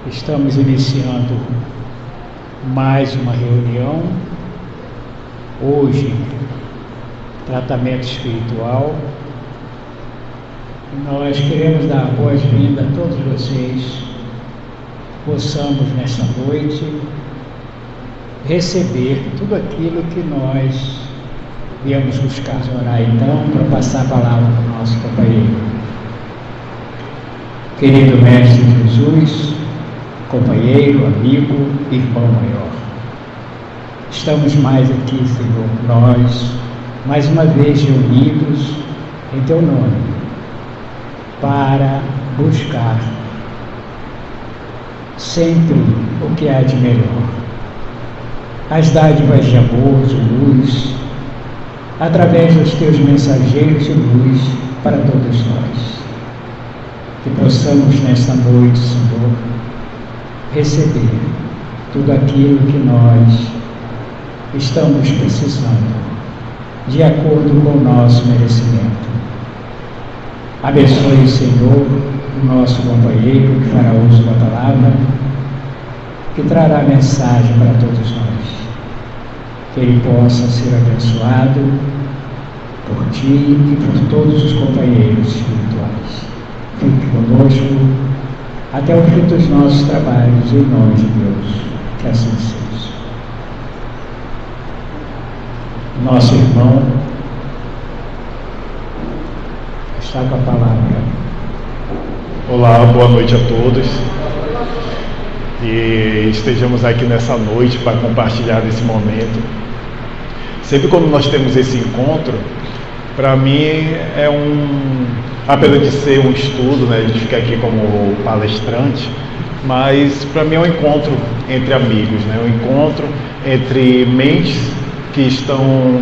estamos iniciando mais uma reunião. Hoje, tratamento espiritual. Nós queremos dar boas-vindas a todos vocês. Possamos nesta noite receber tudo aquilo que nós viemos buscar. Orar então para passar a palavra para o nosso companheiro. Querido Mestre Jesus, companheiro, amigo, irmão maior, estamos mais aqui, Senhor, nós, mais uma vez reunidos em Teu nome, para buscar sempre o que há de melhor, as dádivas de amor, de luz, através dos Teus mensageiros de luz para todos nós. Que possamos nesta noite, Senhor, receber tudo aquilo que nós estamos precisando, de acordo com o nosso merecimento. Abençoe, Senhor, o nosso companheiro que fará uso da palavra, que trará a mensagem para todos nós. Que ele possa ser abençoado por Ti e por todos os companheiros espirituais. Fique conosco até o fim dos nossos trabalhos, em nome de Deus, que assim seja. Nosso irmão está com a palavra. Olá, boa noite a todos. E estejamos aqui nessa noite para compartilhar desse momento. Sempre quando nós temos esse encontro, para mim apesar de ser um estudo, né, de ficar aqui como palestrante, mas para mim é um encontro entre amigos, né, um encontro entre mentes que estão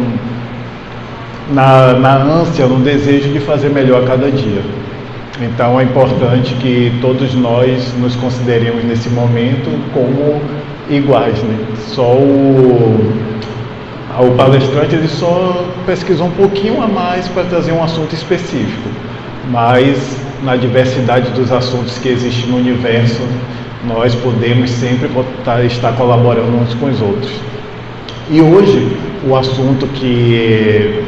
na ânsia, no desejo de fazer melhor a cada dia. Então é importante que todos nós nos consideremos nesse momento como iguais, né? Só o palestrante ele só pesquisou um pouquinho a mais para trazer um assunto específico, mas na diversidade dos assuntos que existem no universo, nós podemos sempre estar colaborando uns com os outros. E hoje o assunto que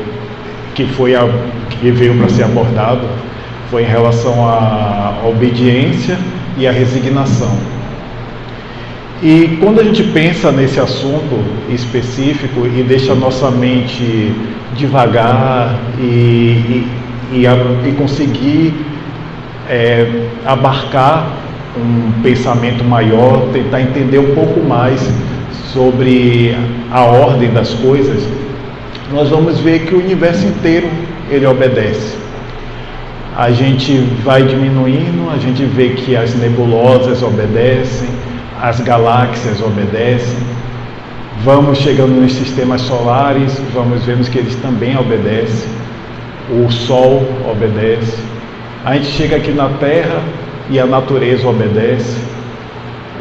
veio para ser abordado foi em relação à obediência e à resignação. E quando a gente pensa nesse assunto específico e deixa a nossa mente devagar e conseguir abarcar um pensamento maior, tentar entender um pouco mais sobre a ordem das coisas, nós vamos ver que o universo inteiro ele obedece. A gente vai diminuindo, a gente vê que as nebulosas obedecem, as galáxias obedecem, vamos chegando nos sistemas solares, vamos vendo que eles também obedecem, o Sol obedece, a gente chega aqui na Terra e a natureza obedece,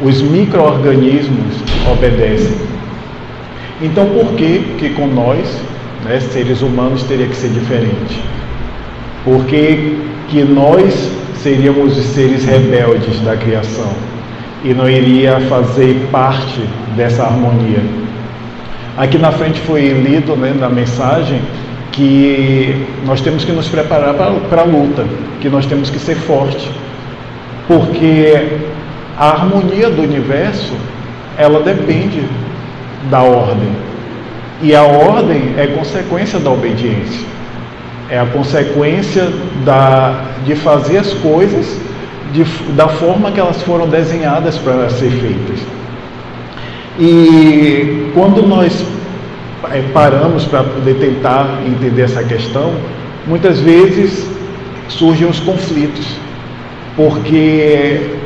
os micro-organismos obedecem. Então por que com nós, né, seres humanos, teria que ser diferente? Porque que nós seríamos os seres rebeldes da criação e não iria fazer parte dessa harmonia. Aqui na frente foi lido, né, na mensagem, que nós temos que nos preparar para a luta, que nós temos que ser fortes, porque a harmonia do universo, ela depende da ordem, e a ordem é consequência da obediência, é a consequência de fazer as coisas da forma que elas foram desenhadas para ser feitas. E quando nós paramos para poder tentar entender essa questão, muitas vezes surgem os conflitos, porque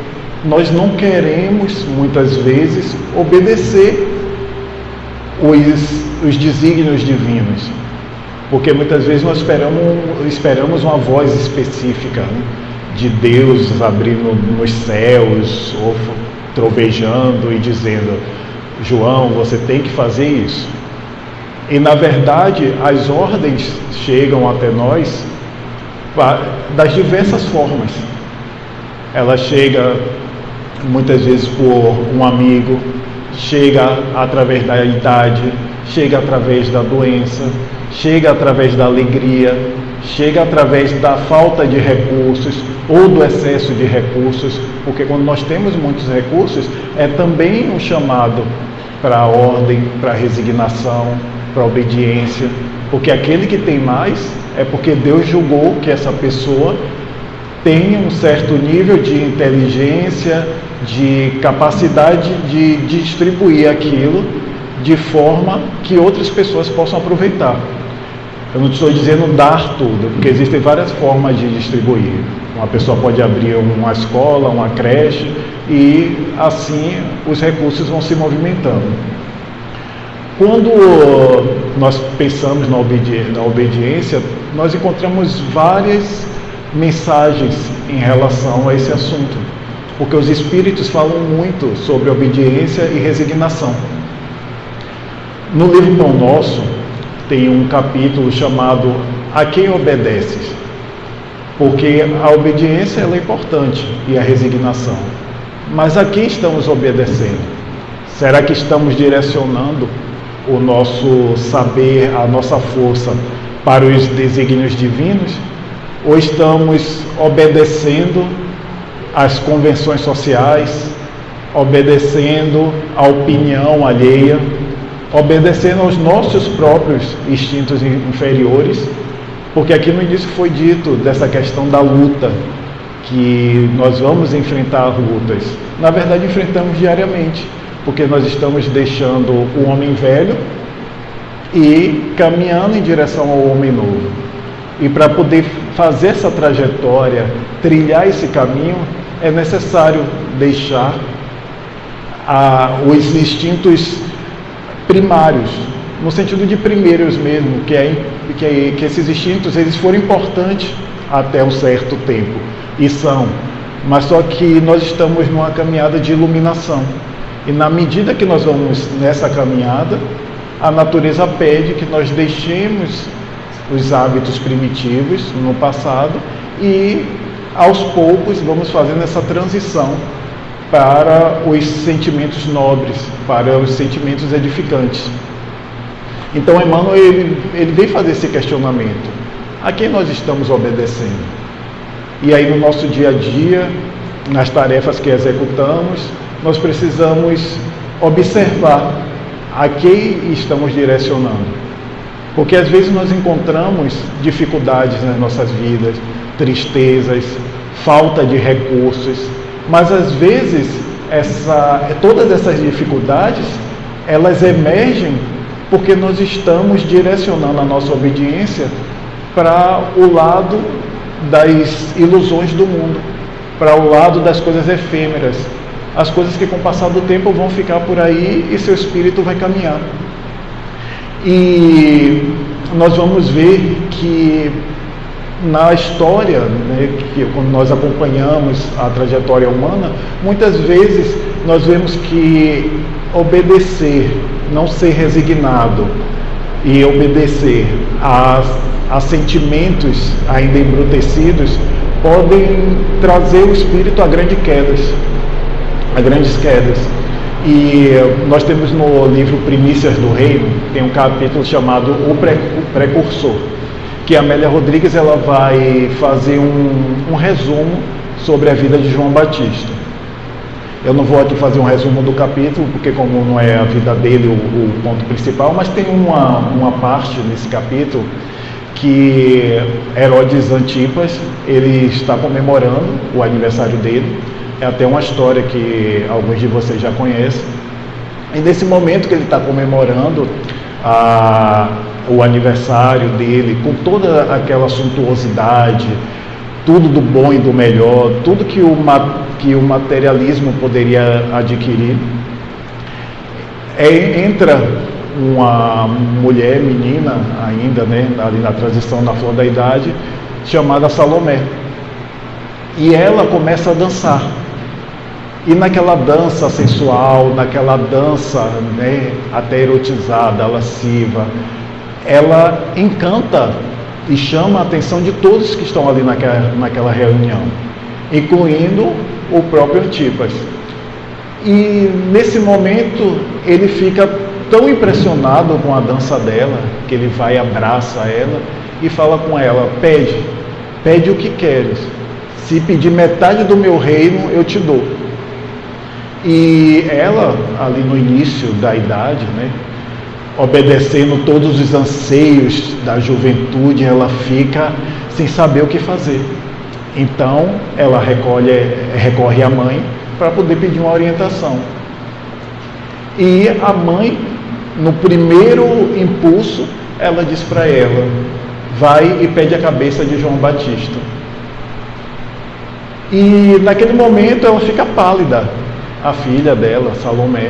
nós não queremos, muitas vezes, obedecer os desígnios divinos, porque muitas vezes nós esperamos uma voz específica, né, de Deus abrindo nos céus, ou trovejando e dizendo: João, você tem que fazer isso. E na verdade as ordens chegam até nós das diversas formas. Ela chega muitas vezes por um amigo, chega através da idade, chega através da doença, chega através da alegria, chega através da falta de recursos ou do excesso de recursos, porque quando nós temos muitos recursos, é também um chamado para a ordem, para a resignação, para a obediência, porque aquele que tem mais é porque Deus julgou que essa pessoa tem um certo nível de inteligência, de capacidade de distribuir aquilo de forma que outras pessoas possam aproveitar. Eu não estou dizendo dar tudo, porque existem várias formas de distribuir. Uma pessoa pode abrir uma escola, uma creche, e assim os recursos vão se movimentando. Quando nós pensamos na obediência, nós encontramos várias mensagens em relação a esse assunto, porque os Espíritos falam muito sobre obediência e resignação. No livro Pão Nosso, tem um capítulo chamado A Quem Obedeces? Porque a obediência ela é importante e a resignação. Mas a quem estamos obedecendo? Será que estamos direcionando o nosso saber, a nossa força para os desígnios divinos? Ou estamos obedecendo às convenções sociais, obedecendo à opinião alheia, obedecendo aos nossos próprios instintos inferiores? Porque aqui no início foi dito dessa questão da luta, que nós vamos enfrentar lutas. Na verdade, enfrentamos diariamente, porque nós estamos deixando o homem velho e caminhando em direção ao homem novo. E para poder fazer essa trajetória, trilhar esse caminho, é necessário deixar os instintos primários, no sentido de primeiros mesmo, que esses instintos eles foram importantes até um certo tempo, e são, mas só que nós estamos numa caminhada de iluminação, e na medida que nós vamos nessa caminhada, a natureza pede que nós deixemos os hábitos primitivos no passado e aos poucos vamos fazendo essa transição para os sentimentos nobres, para os sentimentos edificantes. Então Emmanuel ele vem fazer esse questionamento: a quem nós estamos obedecendo? E aí no nosso dia a dia, nas tarefas que executamos, nós precisamos observar a quem estamos direcionando. Porque às vezes nós encontramos dificuldades nas nossas vidas, tristezas, falta de recursos, mas às vezes todas essas dificuldades, elas emergem porque nós estamos direcionando a nossa obediência para o lado das ilusões do mundo, para o lado das coisas efêmeras, as coisas que com o passar do tempo vão ficar por aí e seu espírito vai caminhar. E nós vamos ver que na história, que quando nós acompanhamos a trajetória humana, muitas vezes nós vemos que obedecer, não ser resignado e obedecer a sentimentos ainda embrutecidos podem trazer o espírito a grandes quedas. E nós temos no livro Primícias do Reino, tem um capítulo chamado O Precursor, que a Amélia Rodrigues ela vai fazer um resumo sobre a vida de João Batista. Eu não vou aqui fazer um resumo do capítulo, porque como não é a vida dele o ponto principal, mas tem uma parte nesse capítulo que Herodes Antipas, ele está comemorando o aniversário dele. É até uma história que alguns de vocês já conhecem. E nesse momento que ele está comemorando o aniversário dele, com toda aquela suntuosidade, tudo do bom e do melhor, tudo que o materialismo poderia adquirir, entra uma mulher, menina ainda, ali na transição, na flor da idade, chamada Salomé. E ela começa a dançar. E naquela dança sensual, naquela dança até erotizada, lasciva, ela encanta e chama a atenção de todos que estão ali naquela reunião. incluindo o próprio Antipas. E nesse momento ele fica tão impressionado com a dança dela, que ele vai e abraça ela e fala com ela: pede o que queres, se pedir metade do meu reino eu te dou. E ela, ali no início da idade, né, obedecendo todos os anseios da juventude, ela fica sem saber o que fazer. Então ela recorre à mãe para poder pedir uma orientação. E a mãe, no primeiro impulso, ela diz para ela: vai e pede a cabeça de João Batista. E naquele momento ela fica pálida, a filha dela, Salomé,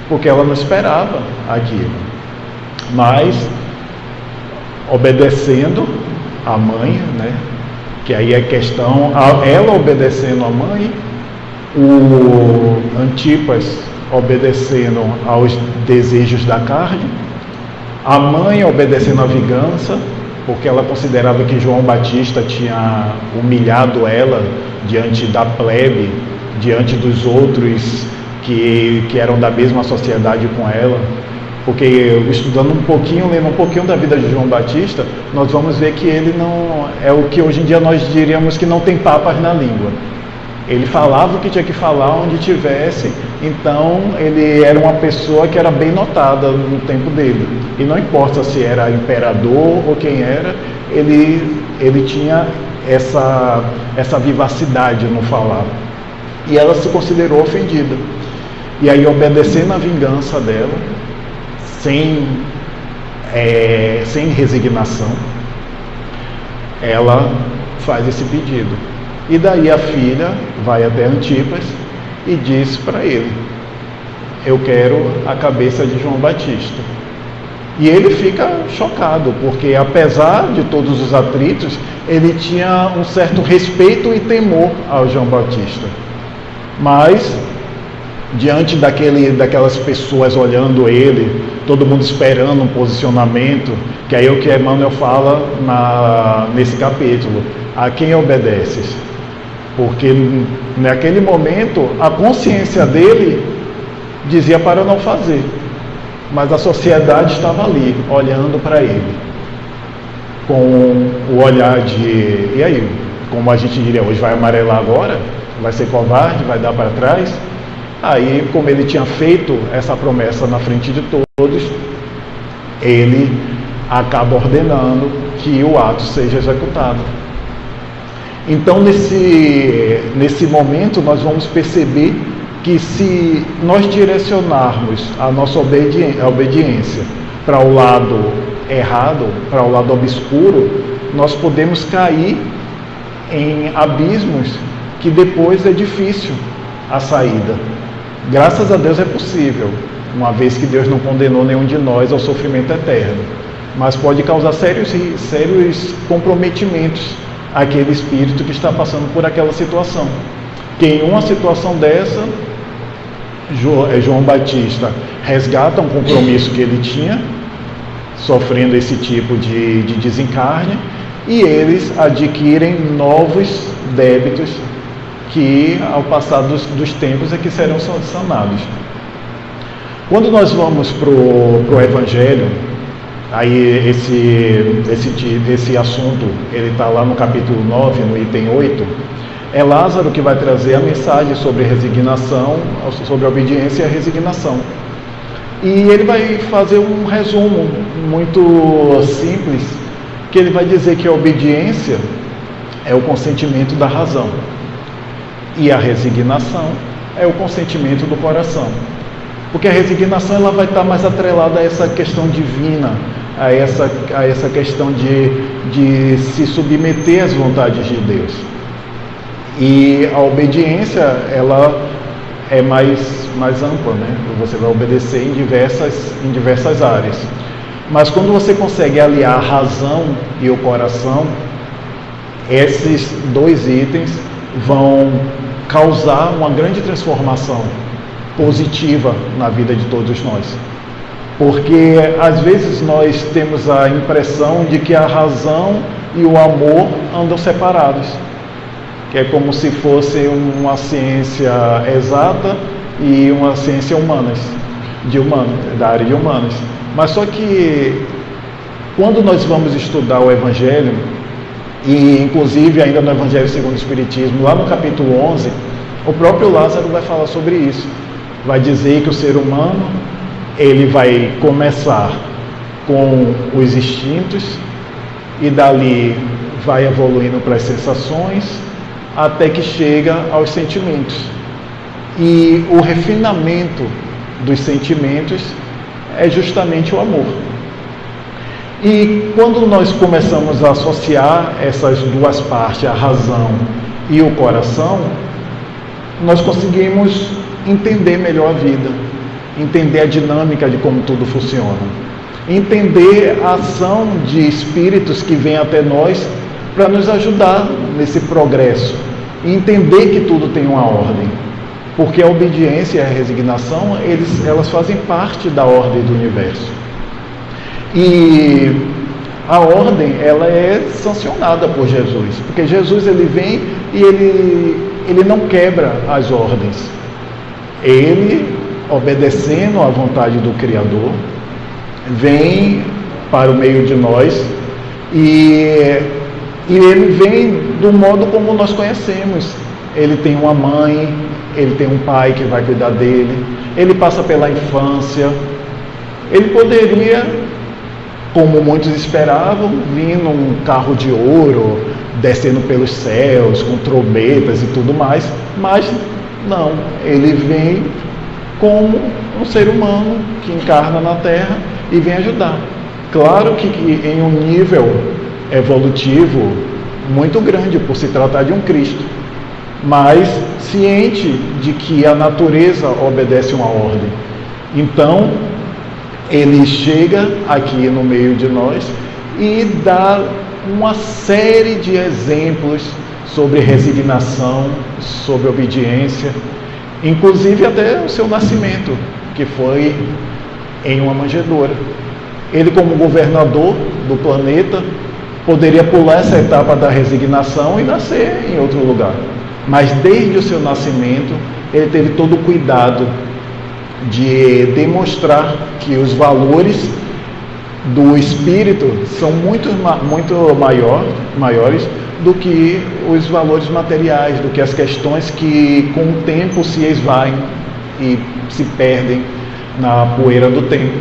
porque ela não esperava aquilo. Mas, obedecendo a mãe, né, que aí é questão, ela obedecendo a mãe, o Antipas obedecendo aos desejos da carne, a mãe obedecendo à vingança, porque ela considerava que João Batista tinha humilhado ela diante da plebe, diante dos outros que eram da mesma sociedade com ela. Porque estudando um pouquinho, lendo um pouquinho da vida de João Batista, nós vamos ver que ele não é o que hoje em dia nós diríamos que não tem papas na língua. Ele falava o que tinha que falar onde tivesse, então ele era uma pessoa que era bem notada no tempo dele. E não importa se era imperador ou quem era, ele tinha essa vivacidade no falar. E ela se considerou ofendida. E aí, obedecendo à vingança dela, sem resignação, ela faz esse pedido. E daí a filha vai até Antipas e diz para ele: eu quero a cabeça de João Batista. E ele fica chocado, porque apesar de todos os atritos, ele tinha um certo respeito e temor ao João Batista. Mas, diante daquelas pessoas olhando ele, todo mundo esperando um posicionamento, que aí é o que Emmanuel fala nesse capítulo: a quem obedeces? Porque naquele momento a consciência dele dizia para não fazer, mas a sociedade estava ali, olhando para ele, com o olhar de: e aí, como a gente diria hoje, vai amarelar agora? Vai ser covarde? Vai dar para trás? Aí, como ele tinha feito essa promessa na frente de todos, ele acaba ordenando que o ato seja executado. Então, nesse momento, nós vamos perceber que se nós direcionarmos a nossa obediência para o lado errado, para o lado obscuro, nós podemos cair em abismos que depois é difícil a saída. Graças a Deus é possível, uma vez que Deus não condenou nenhum de nós ao sofrimento eterno, mas pode causar sérios comprometimentos àquele espírito que está passando por aquela situação. Que em uma situação dessa, João Batista resgata um compromisso que ele tinha, sofrendo esse tipo de desencarne, e eles adquirem novos débitos que, ao passar dos tempos, é que serão sanados. Quando nós vamos para o Evangelho, aí esse assunto ele está lá no capítulo 9, no item 8, é Lázaro que vai trazer a mensagem sobre resignação, sobre a obediência e a resignação. E ele vai fazer um resumo muito simples, que ele vai dizer que a obediência é o consentimento da razão e a resignação é o consentimento do coração. Porque a resignação ela vai estar mais atrelada a essa questão divina, a essa questão de se submeter às vontades de Deus. E a obediência, ela é mais ampla, né? Você vai obedecer em diversas áreas. Mas quando você consegue aliar a razão e o coração, esses dois itens vão causar uma grande transformação positiva na vida de todos nós. Porque às vezes nós temos a impressão de que a razão e o amor andam separados. que é como se fosse uma ciência exata e uma ciência da área de humanas. Mas só que quando nós vamos estudar o Evangelho, e inclusive ainda no Evangelho segundo o Espiritismo, lá no capítulo 11, o próprio Lázaro vai falar sobre isso. Vai dizer que o ser humano, ele vai começar com os instintos e dali vai evoluindo para as sensações até que chega aos sentimentos. E o refinamento dos sentimentos é justamente o amor. E quando nós começamos a associar essas duas partes, a razão e o coração, nós conseguimos entender melhor a vida, entender a dinâmica de como tudo funciona, entender a ação de espíritos que vêm até nós para nos ajudar nesse progresso, e entender que tudo tem uma ordem, porque a obediência e a resignação, elas fazem parte da ordem do universo. E a ordem, ela é sancionada por Jesus, porque Jesus, ele vem e ele não quebra as ordens. Ele, obedecendo à vontade do Criador, vem para o meio de nós e ele vem do modo como nós conhecemos. Ele tem uma mãe, ele tem um pai que vai cuidar dele, ele passa pela infância. Ele poderia, como muitos esperavam, vir num carro de ouro, descendo pelos céus, com trombetas e tudo mais, mas não, ele vem como um ser humano que encarna na Terra e vem ajudar. Claro que em um nível evolutivo muito grande, por se tratar de um Cristo, mas ciente de que a natureza obedece uma ordem. Então, ele chega aqui no meio de nós e dá uma série de exemplos sobre resignação, sobre obediência, inclusive até o seu nascimento, que foi em uma manjedoura. Ele, como governador do planeta, poderia pular essa etapa da resignação e nascer em outro lugar. Mas desde o seu nascimento, ele teve todo o cuidado de demonstrar que os valores do espírito são muito maiores do que os valores materiais, do que as questões que com o tempo se esvaem e se perdem na poeira do tempo.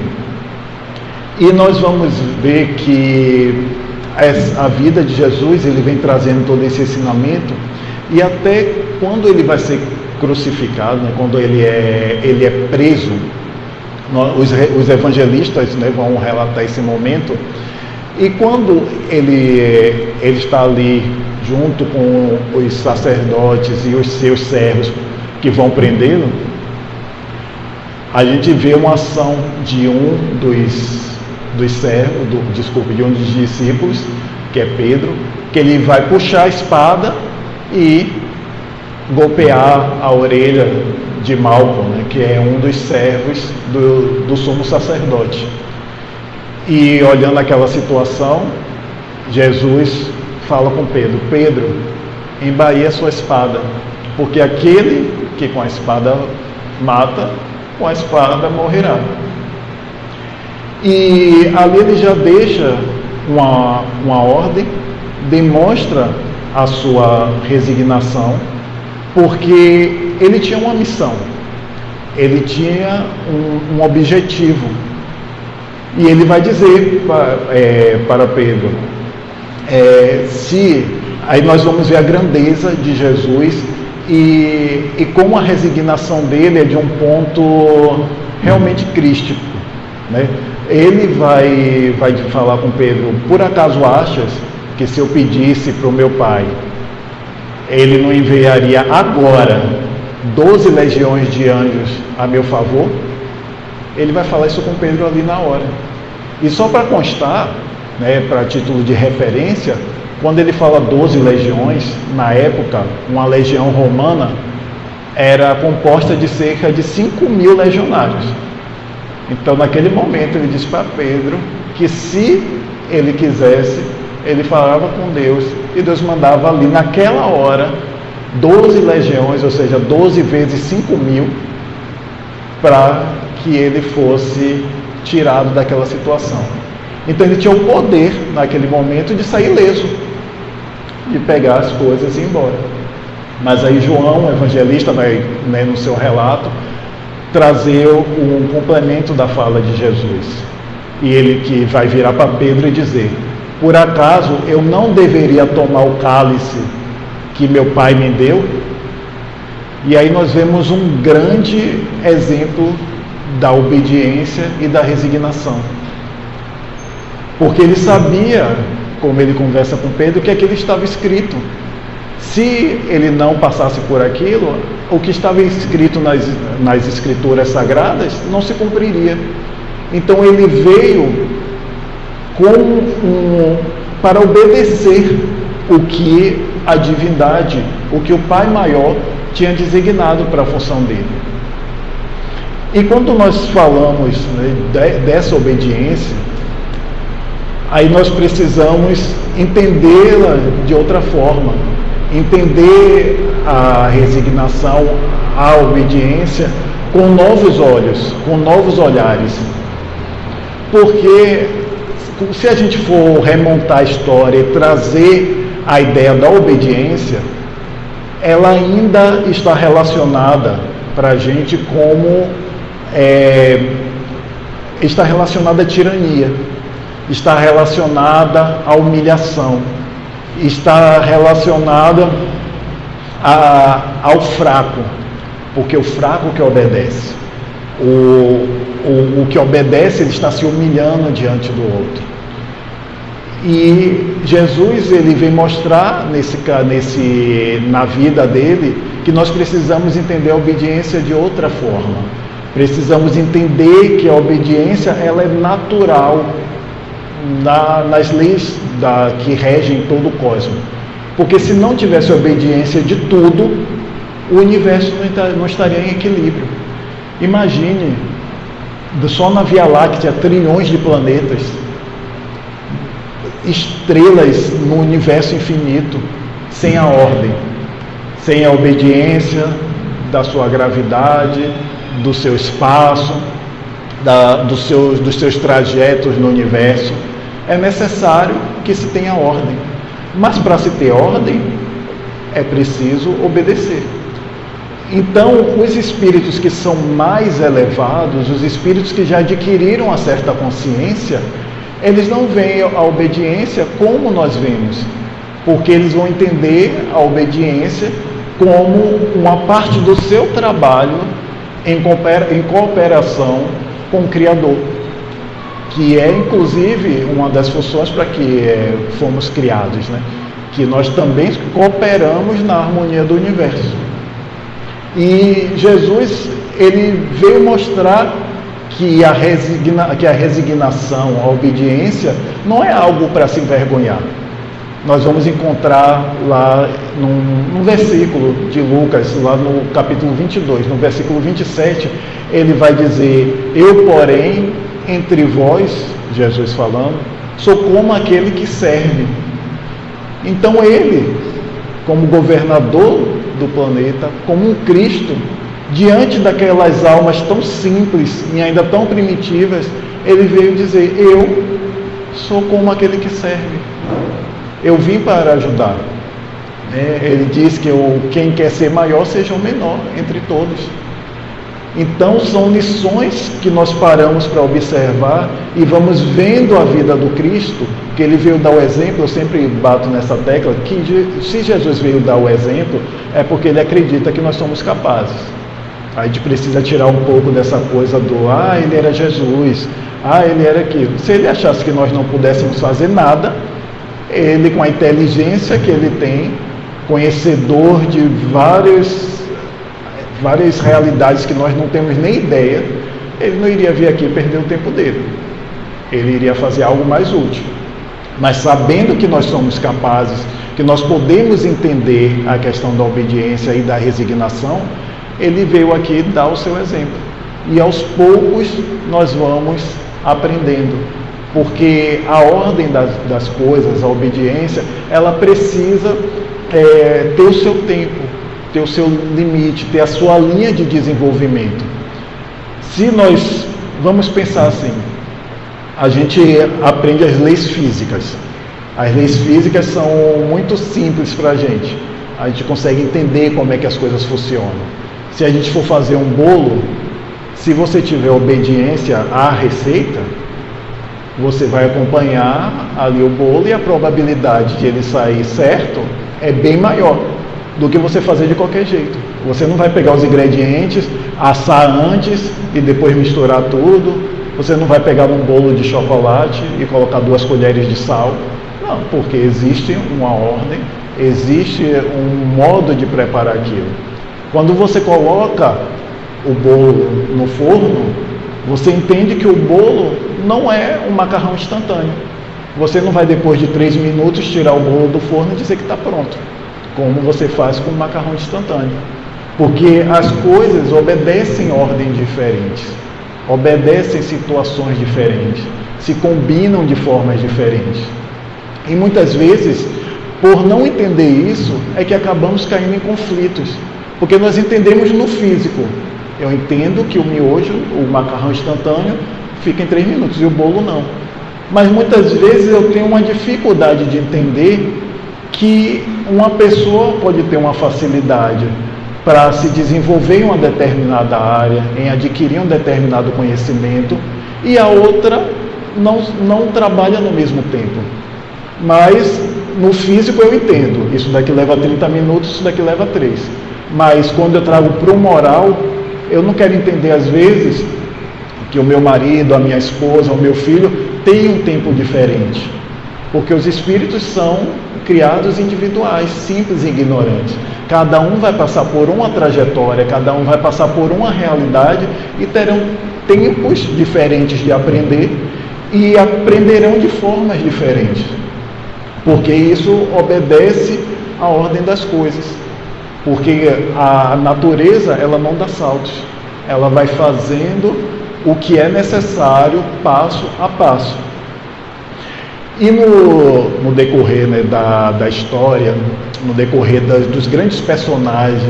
E nós vamos ver que a vida de Jesus, ele vem trazendo todo esse ensinamento, e até quando ele vai ser crucificado, né, quando ele é preso, os evangelistas, né, vão relatar esse momento, e quando ele está ali junto com os sacerdotes e os seus servos que vão prendê-lo, a gente vê uma ação de um dos servos, de um dos discípulos, que é Pedro, que ele vai puxar a espada e golpear a orelha de Malco, né, que é um dos servos do sumo sacerdote. E olhando aquela situação, Jesus fala com Pedro: Pedro, embaie a sua espada, porque aquele que com a espada mata, com a espada morrerá. E ali ele já deixa uma ordem, demonstra a sua resignação, porque ele tinha uma missão, ele tinha um objetivo. E ele vai dizer para Pedro, aí nós vamos ver a grandeza de Jesus e como a resignação dele é de um ponto realmente crístico, né? Ele vai falar com Pedro: por acaso achas que se eu pedisse para o meu pai, ele não enviaria agora 12 legiões de anjos a meu favor? Ele vai falar isso com Pedro ali na hora. E só para constar, né, para título de referência, quando ele fala 12 legiões, na época, uma legião romana era composta de cerca de 5.000 legionários. Então, naquele momento, ele disse para Pedro que se ele quisesse, ele falava com Deus, e Deus mandava ali naquela hora 12 legiões, ou seja, 12 vezes 5.000, para que ele fosse tirado daquela situação. Então ele tinha o poder, naquele momento, de sair ileso, de pegar as coisas e ir embora. Mas aí João, o evangelista, vai, no seu relato, trazer um complemento da fala de Jesus. E ele que vai virar para Pedro e dizer: por acaso eu não deveria tomar o cálice que meu pai me deu? E aí nós vemos um grande exemplo da obediência e da resignação. Porque ele sabia, como ele conversa com Pedro, que aquilo estava escrito. Se ele não passasse por aquilo, o que estava escrito nas escrituras sagradas não se cumpriria. Então ele veio para obedecer o que a divindade, o que o Pai Maior tinha designado para a função dele. E quando nós falamos, dessa obediência, aí nós precisamos entendê-la de outra forma, entender a resignação, a obediência com novos olhos, com novos olhares. Porque se a gente for remontar a história e trazer a ideia da obediência, ela ainda está relacionada para a gente como está relacionada à tirania, está relacionada à humilhação, está relacionada ao fraco, porque o fraco que obedece, o que obedece, ele está se humilhando diante do outro. E Jesus, ele vem mostrar na vida dele que nós precisamos entender a obediência de outra forma. Precisamos entender que a obediência, ela é natural nas leis que regem todo o cosmos. Porque se não tivesse obediência de tudo, o universo não estaria em equilíbrio. Imagine, só na Via Láctea, trilhões de planetas, estrelas no universo infinito, sem a ordem, sem a obediência da sua gravidade, do seu espaço, dos seus trajetos no universo. É necessário que se tenha ordem. Mas para se ter ordem, é preciso obedecer. Então, os espíritos que são mais elevados, os espíritos que já adquiriram uma certa consciência, eles não veem a obediência como nós vemos, porque eles vão entender a obediência como uma parte do seu trabalho em cooperação com o Criador, que é inclusive uma das funções para que fomos criados, que nós também cooperamos na harmonia do universo. E Jesus, ele veio mostrar que a resignação, a obediência, não é algo para se envergonhar. Nós vamos encontrar lá num versículo de Lucas, lá no capítulo 22, no versículo 27, ele vai dizer: eu, porém, entre vós, Jesus falando, sou como aquele que serve. Então ele, como governador do planeta, como um Cristo, diante daquelas almas tão simples e ainda tão primitivas, ele veio dizer: eu sou como aquele que serve. Eu vim para ajudar. Ele diz que quem quer ser maior seja o menor entre todos. Então são lições que nós paramos para observar e vamos vendo a vida do Cristo, que ele veio dar o exemplo. Eu sempre bato nessa tecla que se Jesus veio dar o exemplo, é porque ele acredita que nós somos capazes. A gente precisa tirar um pouco dessa coisa do ele era Jesus, ele era aquilo. Se ele achasse que nós não pudéssemos fazer nada, ele, com a inteligência que ele tem, conhecedor de várias realidades que nós não temos nem ideia, ele não iria vir aqui perder o tempo dele. Ele iria fazer algo mais útil. Mas sabendo que nós somos capazes, que nós podemos entender a questão da obediência e da resignação, ele veio aqui dar o seu exemplo. E aos poucos nós vamos aprendendo. Porque a ordem das coisas, a obediência, ela precisa ter o seu tempo. ter o seu limite, ter a sua linha de desenvolvimento. Se nós vamos pensar assim, a gente aprende as leis físicas. As leis físicas são muito simples para a gente consegue entender como é que as coisas funcionam. Se a gente for fazer um bolo, se você tiver obediência à receita, você vai acompanhar ali o bolo e a probabilidade de ele sair certo é bem maior do que você fazer de qualquer jeito. Você não vai pegar os ingredientes, assar antes e depois misturar tudo. Você não vai pegar um bolo de chocolate e colocar 2 colheres de sal. Não, porque existe uma ordem, existe um modo de preparar aquilo. Quando você coloca o bolo no forno, você entende que o bolo não é um macarrão instantâneo. Você não vai, depois de 3 minutos, tirar o bolo do forno e dizer que está pronto, como você faz com o macarrão instantâneo. Porque as coisas obedecem ordens diferentes, obedecem situações diferentes, se combinam de formas diferentes. E muitas vezes, por não entender isso, é que acabamos caindo em conflitos. Porque nós entendemos no físico. Eu entendo que o miojo, o macarrão instantâneo, fica em 3 minutos e o bolo não. Mas muitas vezes eu tenho uma dificuldade de entender que uma pessoa pode ter uma facilidade para se desenvolver em uma determinada área, em adquirir um determinado conhecimento, e a outra não trabalha no mesmo tempo. Mas no físico eu entendo, isso daqui leva 30 minutos, isso daqui leva 3. Mas quando eu trago para o moral, eu não quero entender às vezes que o meu marido, a minha esposa, o meu filho tem um tempo diferente. Porque os espíritos são criados individuais, simples e ignorantes. Cada um vai passar por uma trajetória, cada um vai passar por uma realidade e terão tempos diferentes de aprender e aprenderão de formas diferentes. Porque isso obedece à ordem das coisas. Porque a natureza, ela não dá saltos. Ela vai fazendo o que é necessário, passo a passo. E no decorrer, né, da história, no decorrer dos grandes personagens,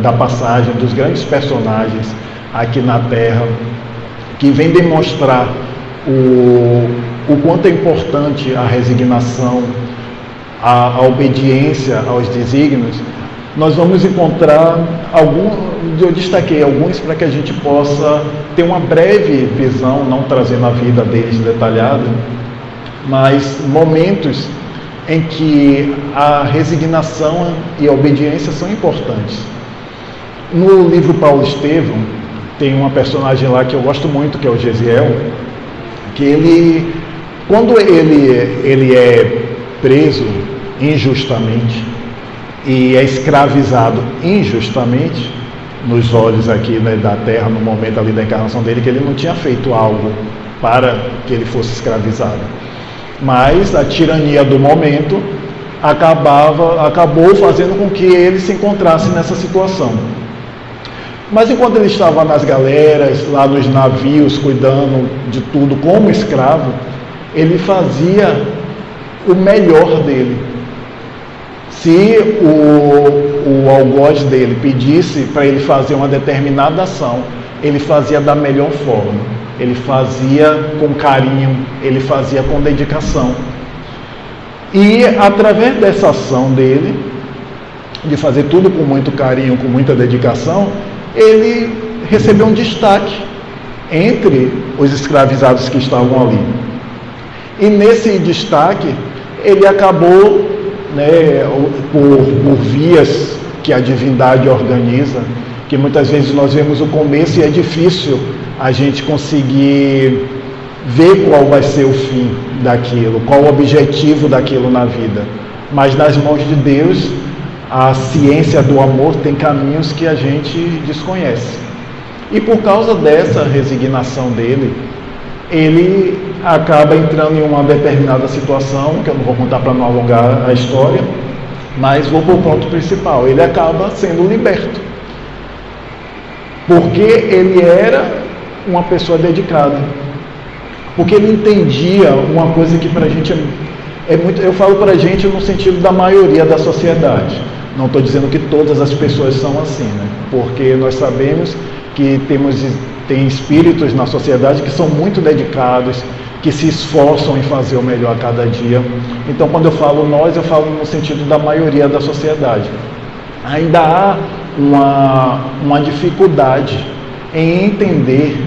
da passagem dos grandes personagens aqui na Terra, que vem demonstrar o quanto é importante a resignação, a obediência aos desígnios, nós vamos encontrar eu destaquei alguns para que a gente possa ter uma breve visão, não trazendo a vida deles detalhada, mas momentos em que a resignação e a obediência são importantes. No livro Paulo Estevam, tem uma personagem lá que eu gosto muito, que é o Gesiel, que quando ele é preso injustamente e é escravizado injustamente, nos olhos aqui, né, da Terra, no momento ali da encarnação dele, que ele não tinha feito algo para que ele fosse escravizado. Mas a tirania do momento acabou fazendo com que ele se encontrasse nessa situação. Mas enquanto ele estava nas galeras, lá nos navios, cuidando de tudo como escravo, ele fazia o melhor dele. Se o algoz dele pedisse para ele fazer uma determinada ação, ele fazia da melhor forma. Ele fazia com carinho, ele fazia com dedicação. E através dessa ação dele, de fazer tudo com muito carinho, com muita dedicação, ele recebeu um destaque entre os escravizados que estavam ali. E nesse destaque, ele acabou, né, por vias que a divindade organiza, que muitas vezes nós vemos o começo e é difícil a gente conseguir ver qual vai ser o fim daquilo, qual o objetivo daquilo na vida. Mas nas mãos de Deus, a ciência do amor tem caminhos que a gente desconhece. E por causa dessa resignação dele, ele acaba entrando em uma determinada situação, que eu não vou contar para não alongar a história, mas vou para o ponto principal. Ele acaba sendo liberto, porque ele era uma pessoa dedicada, porque ele entendia uma coisa que para a gente é muito, eu falo para a gente no sentido da maioria da sociedade, Não estou dizendo que todas as pessoas são assim, né? Porque nós sabemos que tem espíritos na sociedade que são muito dedicados, que se esforçam em fazer o melhor a cada dia. Então, quando eu falo nós, eu falo no sentido da maioria da sociedade. Ainda há uma dificuldade em entender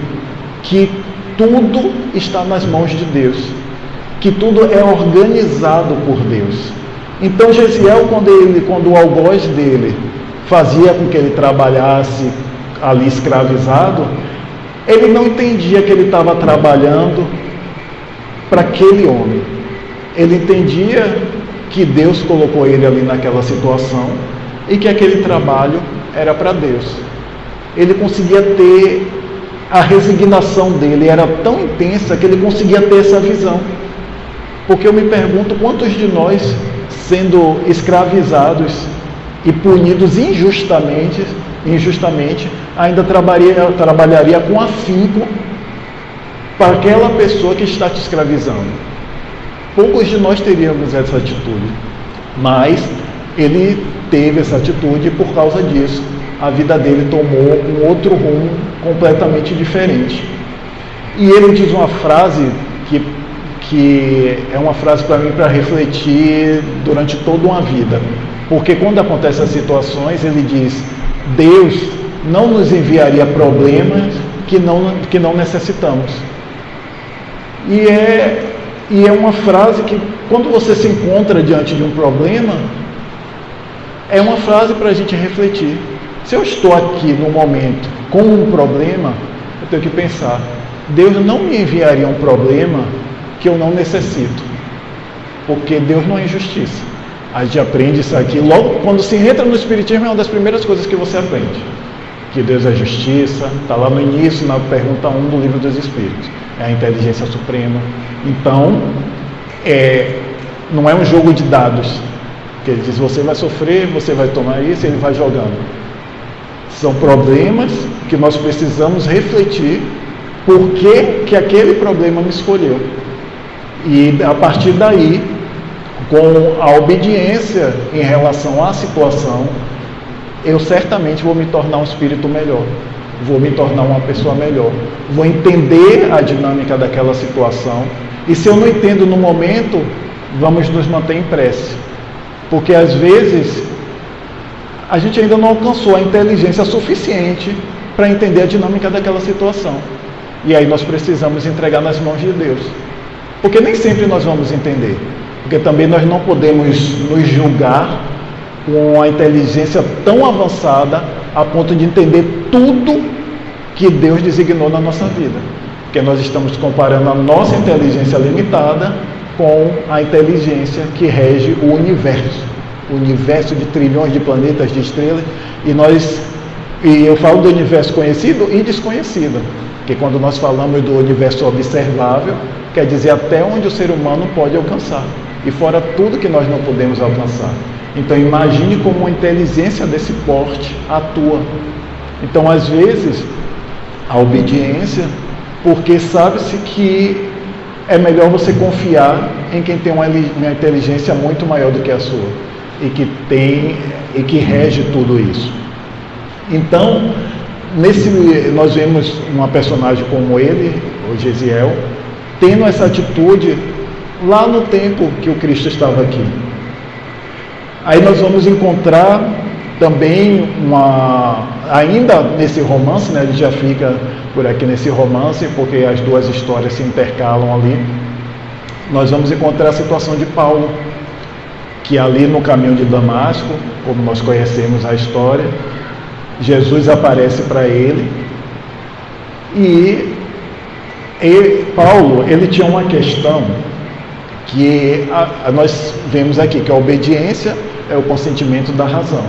que tudo está nas mãos de Deus, que tudo é organizado por Deus. Então Gesiel, quando o algoz dele fazia com que ele trabalhasse ali escravizado, ele não entendia que ele estava trabalhando para aquele homem. Ele entendia que Deus colocou ele ali naquela situação e que aquele trabalho era para Deus. Ele conseguia ter, a resignação dele era tão intensa que ele conseguia ter essa visão. Porque eu me pergunto quantos de nós, sendo escravizados e punidos injustamente, ainda trabalharia com afinco para aquela pessoa que está te escravizando. Poucos de nós teríamos essa atitude, mas ele teve essa atitude e por causa disso a vida dele tomou um outro rumo completamente diferente. E ele diz uma frase que é uma frase para mim para refletir durante toda uma vida. Porque quando acontecem as situações, ele diz: Deus não nos enviaria problemas que não necessitamos. E é uma frase que, quando você se encontra diante de um problema, é uma frase para a gente refletir. Se eu estou aqui no momento com um problema, eu tenho que pensar: Deus não me enviaria um problema que eu não necessito, porque Deus não é injustiça. A gente aprende isso aqui, logo quando se entra no Espiritismo, é uma das primeiras coisas que você aprende, que Deus é justiça, está lá no início, na pergunta 1 do Livro dos Espíritos, é a inteligência suprema. Então, não é um jogo de dados, que ele diz: você vai sofrer, você vai tomar isso, e ele vai jogando. São problemas que nós precisamos refletir por que aquele problema me escolheu. E a partir daí, com a obediência em relação à situação, eu certamente vou me tornar um espírito melhor, vou me tornar uma pessoa melhor, vou entender a dinâmica daquela situação. E se eu não entendo no momento, vamos nos manter em prece, porque às vezes a gente ainda não alcançou a inteligência suficiente para entender a dinâmica daquela situação. E aí nós precisamos entregar nas mãos de Deus. Porque nem sempre nós vamos entender. Porque também nós não podemos nos julgar com a inteligência tão avançada a ponto de entender tudo que Deus designou na nossa vida. Porque nós estamos comparando a nossa inteligência limitada com a inteligência que rege o universo de trilhões de planetas, de estrelas, e eu falo do universo conhecido e desconhecido, porque quando nós falamos do universo observável, quer dizer até onde o ser humano pode alcançar, e fora tudo que nós não podemos alcançar. Então imagine como uma inteligência desse porte atua. Então às vezes a obediência, porque sabe-se que é melhor você confiar em quem tem uma inteligência muito maior do que a sua, e que rege tudo isso. Então, nós vemos uma personagem como ele, o Gesiel, tendo essa atitude lá no tempo que o Cristo estava aqui. Aí nós vamos encontrar também ainda nesse romance, né, ele já fica por aqui nesse romance, porque as duas histórias se intercalam ali. Nós vamos encontrar a situação de Paulo, que ali no caminho de Damasco, como nós conhecemos a história, Jesus aparece para ele, e Paulo, ele tinha uma questão que nós vemos aqui, que a obediência é o consentimento da razão,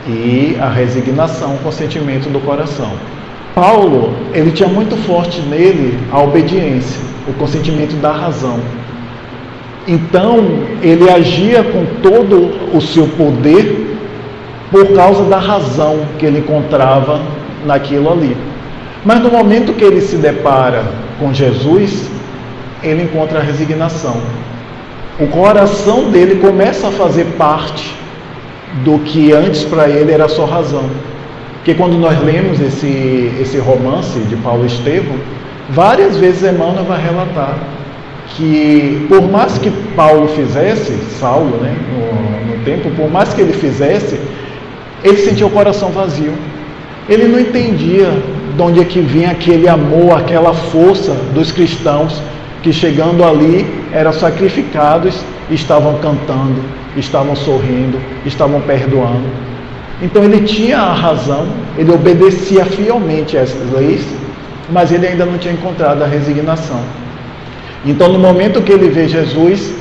e a resignação, o consentimento do coração. Paulo, ele tinha muito forte nele a obediência, o consentimento da razão. Então, ele agia com todo o seu poder por causa da razão que ele encontrava naquilo ali. Mas no momento que ele se depara com Jesus, ele encontra a resignação. O coração dele começa a fazer parte do que antes para ele era só razão. Porque quando nós lemos esse romance de Paulo e Estevão, várias vezes Emmanuel vai relatar que por mais que Paulo fizesse, Saulo, né, no tempo, por mais que ele fizesse, ele sentia o coração vazio. Ele não entendia de onde é que vinha aquele amor, aquela força dos cristãos que chegando ali eram sacrificados, estavam cantando, estavam sorrindo, estavam perdoando. Então ele tinha a razão, ele obedecia fielmente a essas leis, mas ele ainda não tinha encontrado a resignação. Então no momento que ele vê Jesus,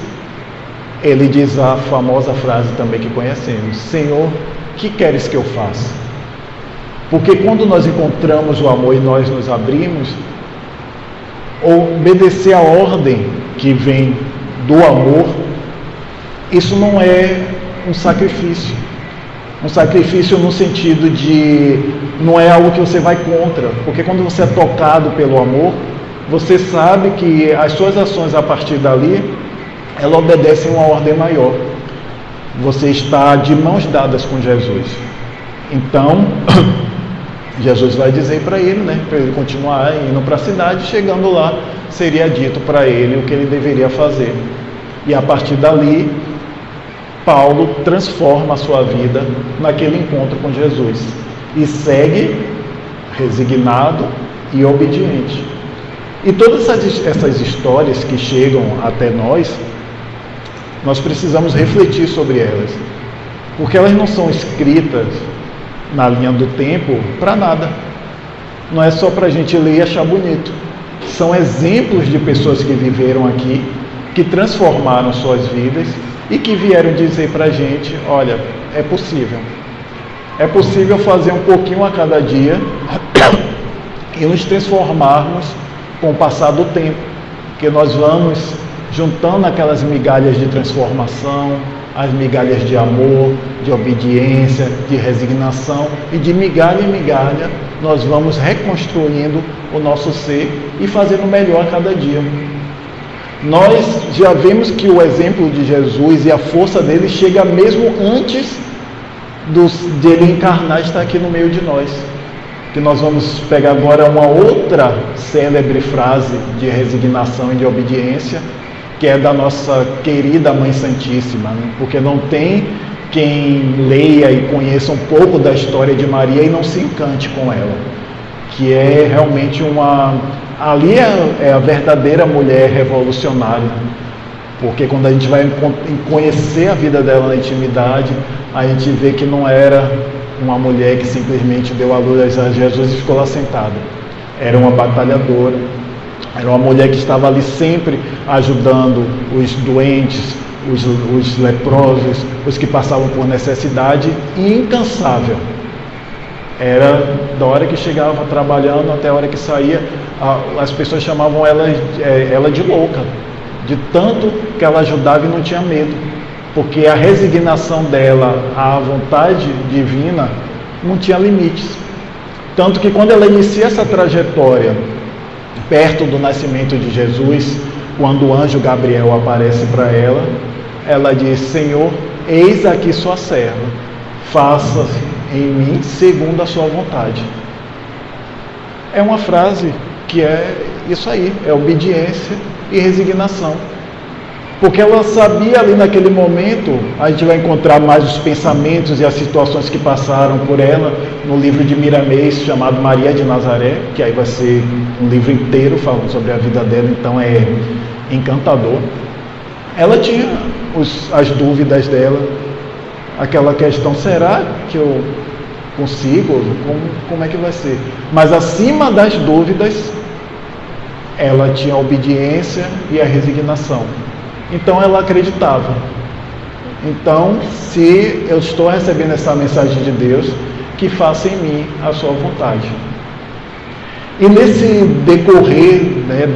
ele diz a famosa frase também que conhecemos: Senhor, que queres que eu faça? Porque quando nós encontramos o amor e nós nos abrimos, obedecer a ordem que vem do amor, isso não é um sacrifício. Um sacrifício no sentido de, não é algo que você vai contra, porque quando você é tocado pelo amor, você sabe que as suas ações a partir dali, elas obedecem a uma ordem maior. Você está de mãos dadas com Jesus. Então, Jesus vai dizer para ele, né, para ele continuar indo para a cidade, chegando lá, seria dito para ele o que ele deveria fazer. E a partir dali, Paulo transforma a sua vida naquele encontro com Jesus e segue resignado e obediente. E todas essas histórias que chegam até nós precisamos refletir sobre elas, porque elas não são escritas na linha do tempo para nada. Não é só para a gente ler e achar bonito. São exemplos de pessoas que viveram aqui, que transformaram suas vidas e que vieram dizer para a gente: olha, é possível fazer um pouquinho a cada dia e nos transformarmos com o passar do tempo, porque nós vamos juntando aquelas migalhas de transformação, as migalhas de amor, de obediência, de resignação, e de migalha em migalha nós vamos reconstruindo o nosso ser e fazendo melhor a cada dia. Nós já vemos que o exemplo de Jesus e a força dele chega mesmo antes de ele encarnar e estar aqui no meio de nós. Que nós vamos pegar agora uma outra célebre frase de resignação e de obediência, que é da nossa querida Mãe Santíssima, né? Porque não tem quem leia e conheça um pouco da história de Maria e não se encante com ela, que é realmente ali é a verdadeira mulher revolucionária, porque quando a gente vai conhecer a vida dela na intimidade, a gente vê que não era uma mulher que simplesmente deu a luz a Jesus e ficou lá sentada. Era uma batalhadora, era uma mulher que estava ali sempre ajudando os doentes, os leprosos, os que passavam por necessidade, e incansável. Era da hora que chegava trabalhando até a hora que saía, as pessoas chamavam ela de louca, de tanto que ela ajudava e não tinha medo, porque a resignação dela à vontade divina não tinha limites. Tanto que quando ela inicia essa trajetória perto do nascimento de Jesus, quando o anjo Gabriel aparece para ela, ela diz: Senhor, eis aqui sua serva, faça em mim segundo a sua vontade. É uma frase que é isso aí, é obediência e resignação. Porque ela sabia ali naquele momento, a gente vai encontrar mais os pensamentos e as situações que passaram por ela no livro de Miramês, chamado Maria de Nazaré, que aí vai ser um livro inteiro falando sobre a vida dela, então é encantador. Ela tinha as dúvidas dela, aquela questão: será que eu consigo? Como é que vai ser? Mas acima das dúvidas, ela tinha a obediência e a resignação. Então ela acreditava. Então, se eu estou recebendo essa mensagem de Deus, que faça em mim a sua vontade. E nesse decorrer, né,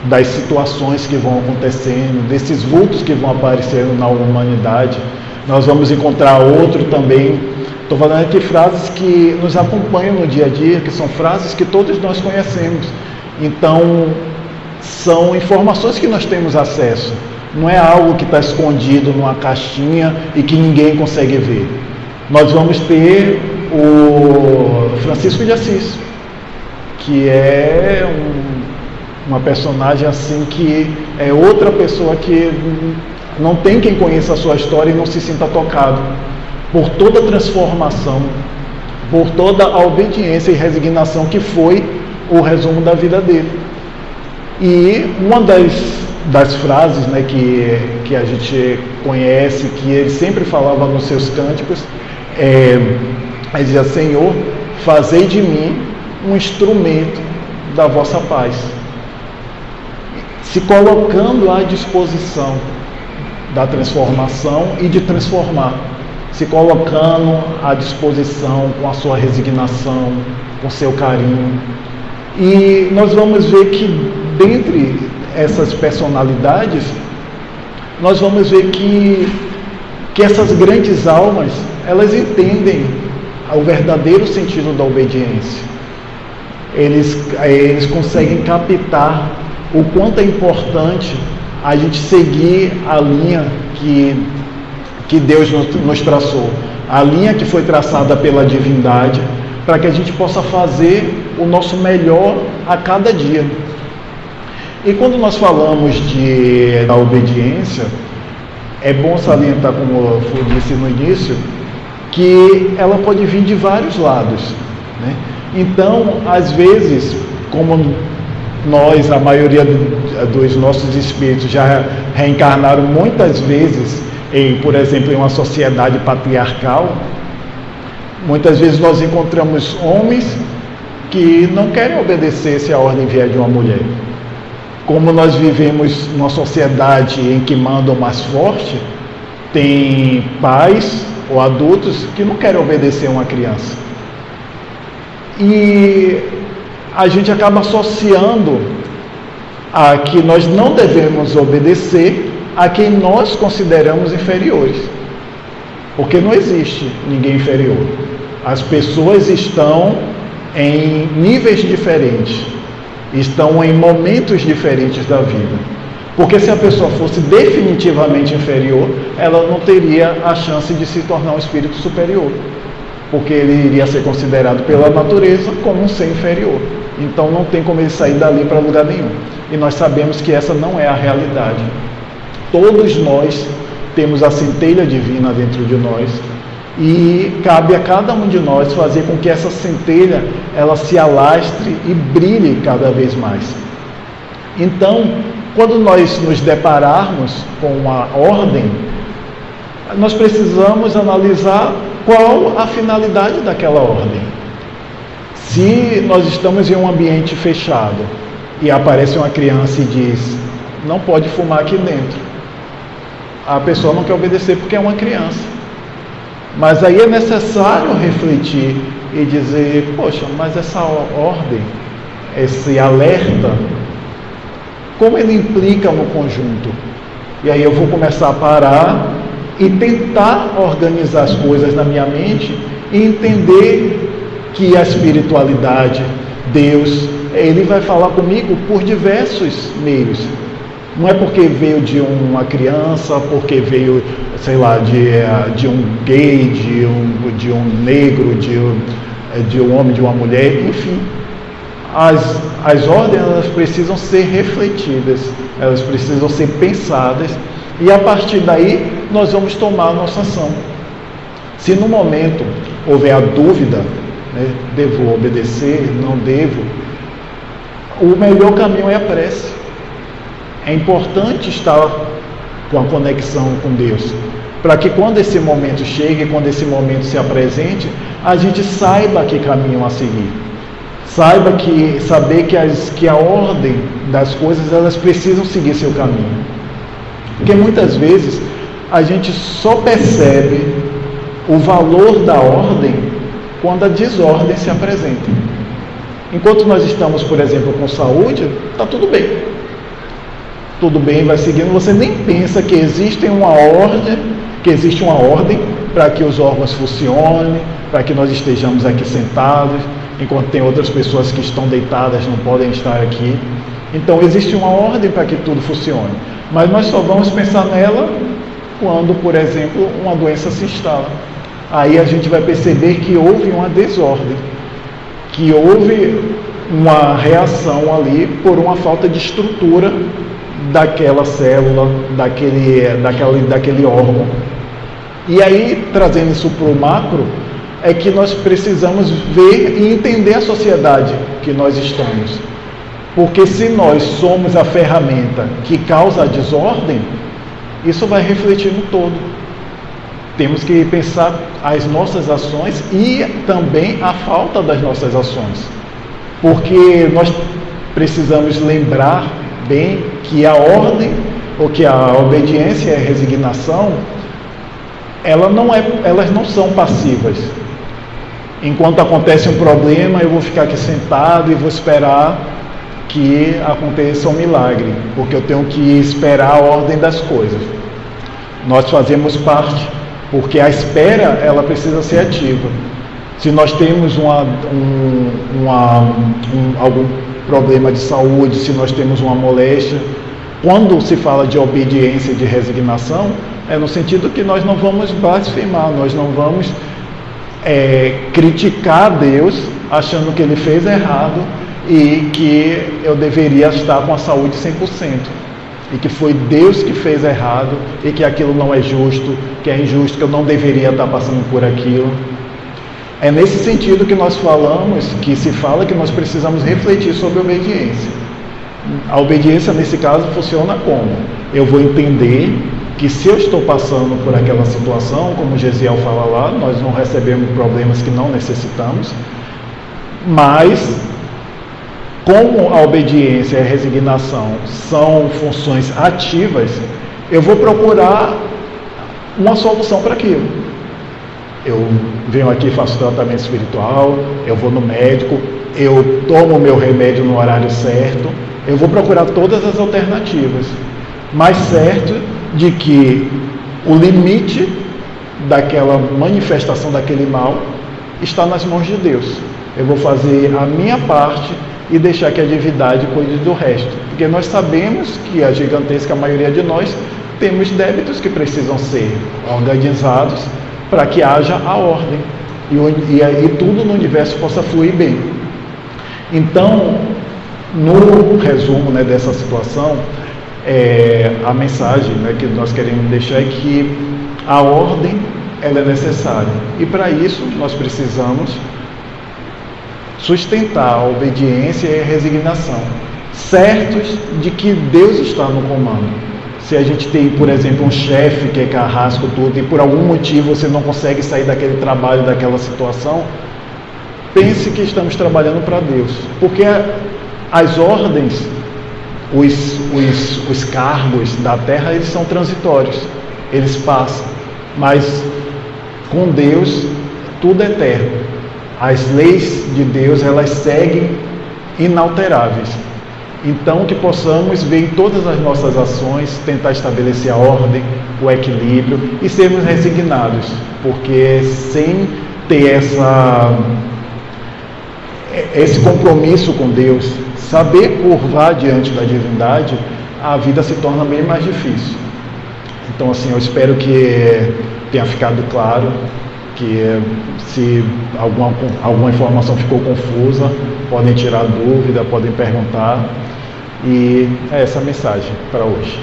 das situações que vão acontecendo, desses vultos que vão aparecendo na humanidade, nós vamos encontrar outro também. Estou falando aqui frases que nos acompanham no dia a dia, que são frases que todos nós conhecemos. Então, são informações que nós temos acesso. Não é algo que está escondido numa caixinha e que ninguém consegue ver. Nós vamos ter o Francisco de Assis, que é uma personagem assim que é outra pessoa que não tem quem conheça a sua história e não se sinta tocado por toda a transformação, por toda a obediência e resignação que foi o resumo da vida dele. E uma das frases, né, que a gente conhece, que ele sempre falava nos seus cânticos, ele dizia: Senhor, fazei de mim um instrumento da vossa paz. Se colocando à disposição da transformação e de transformar, se colocando à disposição com a sua resignação, com seu carinho. E nós vamos ver que dentre essas personalidades, nós vamos ver que essas grandes almas, elas entendem o verdadeiro sentido da obediência. Eles conseguem captar o quanto é importante a gente seguir a linha que Deus nos traçou, a linha que foi traçada pela divindade, para que a gente possa fazer o nosso melhor a cada dia. E quando nós falamos da obediência, é bom salientar, como eu disse no início, que ela pode vir de vários lados, né? Então, às vezes, como nós, a maioria dos nossos espíritos já reencarnaram muitas vezes, por exemplo, em uma sociedade patriarcal, muitas vezes nós encontramos homens que não querem obedecer se a ordem vier de uma mulher. Como nós vivemos numa sociedade em que manda o mais forte, tem pais ou adultos que não querem obedecer a uma criança. E a gente acaba associando a que nós não devemos obedecer a quem nós consideramos inferiores. Porque não existe ninguém inferior. As pessoas estão em níveis diferentes, estão em momentos diferentes da vida. Porque se a pessoa fosse definitivamente inferior, ela não teria a chance de se tornar um espírito superior, porque ele iria ser considerado pela natureza como um ser inferior. Então não tem como ele sair dali para lugar nenhum. E nós sabemos que essa não é a realidade. Todos nós temos a centelha divina dentro de nós, e cabe a cada um de nós fazer com que essa centelha ela se alastre e brilhe cada vez mais. Então, quando nós nos depararmos com uma ordem, nós precisamos analisar qual a finalidade daquela ordem. Se nós estamos em um ambiente fechado e aparece uma criança e diz: não pode fumar aqui dentro, a pessoa não quer obedecer porque é uma criança. Mas aí é necessário refletir e dizer: poxa, mas essa ordem, esse alerta, como ele implica no conjunto? E aí eu vou começar a parar e tentar organizar as coisas na minha mente e entender que a espiritualidade, Deus, ele vai falar comigo por diversos meios. Não é porque veio de uma criança, porque veio, sei lá, de um gay, de um negro, de um homem, de uma mulher, enfim. As ordens, elas precisam ser refletidas, elas precisam ser pensadas, e a partir daí nós vamos tomar a nossa ação. Se no momento houver a dúvida, né, devo obedecer, não devo, o melhor caminho é a prece. É importante estar com a conexão com Deus, para que quando esse momento chegue, quando esse momento se apresente, a gente saiba que caminho a seguir. Saber que a ordem das coisas, elas precisam seguir seu caminho. Porque muitas vezes a gente só percebe o valor da ordem quando a desordem se apresenta. Enquanto nós estamos, por exemplo, com saúde, está tudo bem. Tudo bem, vai seguindo, você nem pensa que existe uma ordem para que os órgãos funcionem, para que nós estejamos aqui sentados, enquanto tem outras pessoas que estão deitadas, não podem estar aqui. Então existe uma ordem para que tudo funcione. Mas nós só vamos pensar nela quando, por exemplo, uma doença se instala. Aí a gente vai perceber que houve uma desordem, que houve uma reação ali por uma falta de estrutura daquela célula, daquele órgão. E aí, trazendo isso para o macro, é que nós precisamos ver e entender a sociedade que nós estamos. Porque se nós somos a ferramenta que causa a desordem, isso vai refletir no todo. Temos que pensar as nossas ações e também a falta das nossas ações. Porque nós precisamos lembrar bem que a ordem, ou que a obediência e a resignação, elas não são passivas. Enquanto acontece um problema, eu vou ficar aqui sentado e vou esperar que aconteça um milagre, porque eu tenho que esperar a ordem das coisas. Nós fazemos parte, porque a espera, ela precisa ser ativa. Se nós temos algum problema de saúde, se nós temos uma moléstia, quando se fala de obediência e de resignação, é no sentido que nós não vamos blasfemar, nós não vamos criticar Deus achando que Ele fez errado e que eu deveria estar com a saúde 100%. E que foi Deus que fez errado e que aquilo não é justo, que é injusto, que eu não deveria estar passando por aquilo. É nesse sentido que nós falamos, que se fala que nós precisamos refletir sobre a obediência. A obediência, nesse caso, funciona como? Eu vou entender que se eu estou passando por aquela situação, como Gesiel fala lá, nós não recebemos problemas que não necessitamos, mas como a obediência e a resignação são funções ativas, eu vou procurar uma solução para aquilo. Eu venho aqui, faço tratamento espiritual, eu vou no médico, eu tomo o meu remédio no horário certo, eu vou procurar todas as alternativas, mas certo de que o limite daquela manifestação daquele mal está nas mãos de Deus. Eu vou fazer a minha parte e deixar que a divindade cuide do resto, porque nós sabemos que a gigantesca maioria de nós temos débitos que precisam ser organizados para que haja a ordem e tudo no universo possa fluir bem. Então, no resumo, dessa situação, a mensagem, que nós queremos deixar é que a ordem ela é necessária, e para isso nós precisamos sustentar a obediência e a resignação, certos de que Deus está no comando. Se a gente tem, por exemplo, um chefe que é carrasco tudo e por algum motivo você não consegue sair daquele trabalho, daquela situação, pense que estamos trabalhando para Deus, porque as ordens, os cargos da terra, eles são transitórios, eles passam, mas com Deus tudo é eterno. As leis de Deus, elas seguem inalteráveis. Então, que possamos ver em todas as nossas ações, tentar estabelecer a ordem, o equilíbrio e sermos resignados, porque sem ter esse compromisso com Deus, saber curvar diante da divindade, a vida se torna bem mais difícil. Então, assim, eu espero que tenha ficado claro, que se alguma informação ficou confusa, podem tirar dúvida, podem perguntar, e é essa a mensagem para hoje.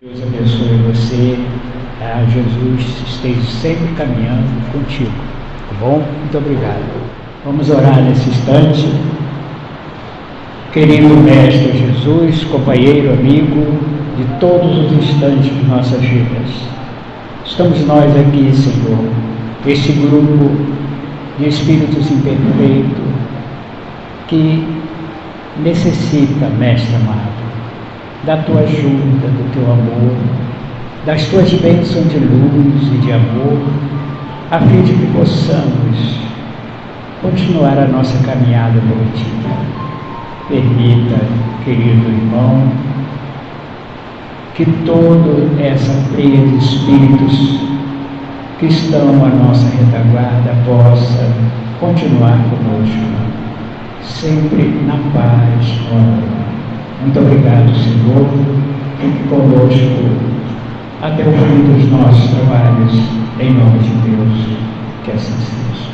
Deus abençoe você, Jesus esteja sempre caminhando contigo, tá bom? Muito obrigado. Vamos orar nesse instante. Querido Mestre Jesus, companheiro, amigo de todos os instantes de nossas vidas, estamos nós aqui, Senhor, esse grupo de espíritos imperfeitos que necessita, Mestre amado, da tua ajuda, do teu amor, das tuas bênçãos de luz e de amor, a fim de que possamos continuar a nossa caminhada por ti. Permita, querido irmão, que toda essa pleia de espíritos que estão à nossa retaguarda possa continuar conosco, sempre na paz, no amor. Muito obrigado, Senhor. fique conosco até o fim dos nossos trabalhos, em nome de Deus, que assim seja.